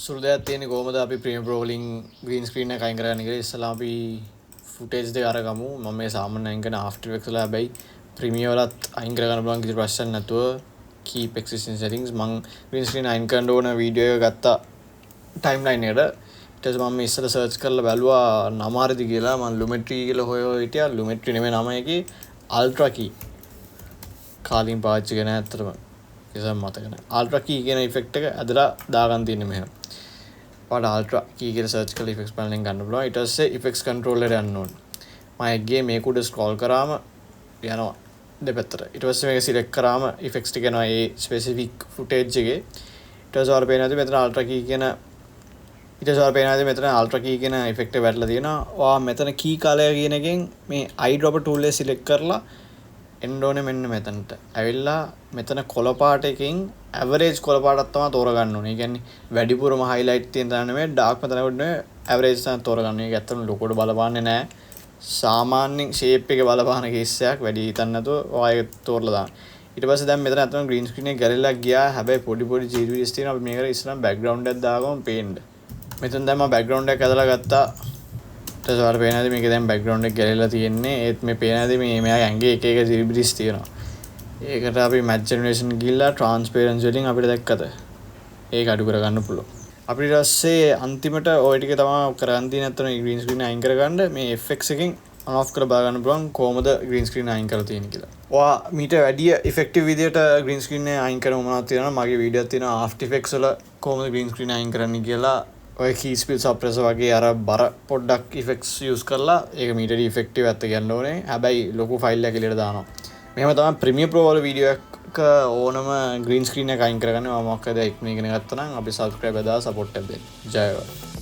සුළුදයක් තියෙන කොහොමද අපි ප්‍රීමියර් ප්‍රෝ වලින් ග්‍රීන් ස්ක්‍රීන් එක අයින් කරගන්නේ කියලා ඉස්සලා අපි ෆුටේජ් දෙක අරගමු. මම මේ සාමාන්‍යයෙන් අයින් කරන ආෆ්ටර් එෆෙක්ට්ස් වල හැබැයි ප්‍රීමියර් වලත් අයින් කරගන්න පුළුවන් කිසි ප්‍රශ්නයක් නැතුව keep existing settings මම green screen අයින් කරන්න ඕන වීඩියෝ එක ගත්තා timeline එකට. ඊට පස්සේ මම ඉස්සර search කරලා බැලුවා නම හරිද කියලා. මම lumetri කියලා හොය හිටියා. lumetri නෙමෙයි නම එකේ ultra key. කාලින් පාවිච්චි කරන ඇත්තටම කිසිම මතක නැහැ. ultra key කියන effect එක ඇදලා දාගන්න තියෙන්නේ මෙහෙම. පාට ultra key කියලා search කරලා effects panel එකෙන් ගන්න පුළුවන්. ඊට පස්සේ effects controller යන්න ඕන. මම ගියේ මේක උඩ scroll කරාම යනවා දෙපැත්තට. ඊට පස්සේ මේක select කරාම effects ටික යනවා ඒ specific footage එකේ. ඊට පස්සේ ඔයාලා පේනවා මෙතන ultra key කියන ultra key කියන effect එක වැටලා තියෙනවා. ඔයා මෙතන key color කියන එකෙන් මේ eyedropper tool එක select කරලා එන්න ඕනේ මෙන්න මෙතනට. ඇවිල්ලා මෙතන කොළ පාට එකෙන් average කොළ පාටක් තමයි තෝරගන්න ඕනේ. ඒ කියන්නේ වැඩිපුරම highlight තියෙන තැන නෙමෙයි dark මෙතන නෙමෙයි average තමයි තෝරගන්න. මේක ඇත්තටම ලොකුවට බලපාන්නේ නැහැ. සාමාන්‍යයෙන් shape එක බලපාන case එකක් වැඩි හිතන්න නැතුව ඔයා ඒක තෝරලා දාන්න. ඊට පස්සේ දැන් මෙතන අතන green screen එක ගැලවිලා ගියා. හැබැයි පොඩි changes තියෙනවා. අපි මේකට ඉස්සරහම background එකක් දාගමු පේන්න. මෙතන දැන් මම background එකක් ඇදලා ගත්තා. ඊට පස්සේ ඔයාලා පේනවාද මේක දැන් background එක ගැලවිලා තියෙන්නේ. ඒත් මේ පේනවාද මේ මෙයාගේ ඇඟේ එක එක changes තියෙනවා. ඒකට අපි match generation ගිහිල්ලා transparency වලින් අපිට දැක්කද? ඒක අඩු කරගන්න පුළුවන්. අපිට ඊපස්සේ අන්තිමට ওই ටික තමයි කරන් තියෙන අතන green screen අයින් කරගන්න මේ FX එකෙන් on off කරලා බලා ගන්න පුළුවන් කොහොමද green screen අයින් කරලා තියෙන්නේ කියලා. ඔයා මීට වැඩි effective විදියට green screen එක අයින් කරන මොනවද තියෙනවා මගේ වීඩියෝක් තියෙනවා After Effects වල කොහොමද green screen අයින් කරන්නේ කියලා. ඔය key speed suppressor වගේ අර බර පොඩ්ඩක් effects use කරලා ඒක මීටරි effective ඇත්ත කියන්න ඕනේ. හැබැයි ලොකු file එකක් එළියට දානවා. මෙහෙම තමයි Premiere Pro වල වීඩියෝ එකක ඕනම green screen එක අයින් කරගන්න. මම මොකද ඉක්මන ඉගෙන ගත්තා නම් අපි subscribe කරලා support එක දෙන්න. ජය වේවා.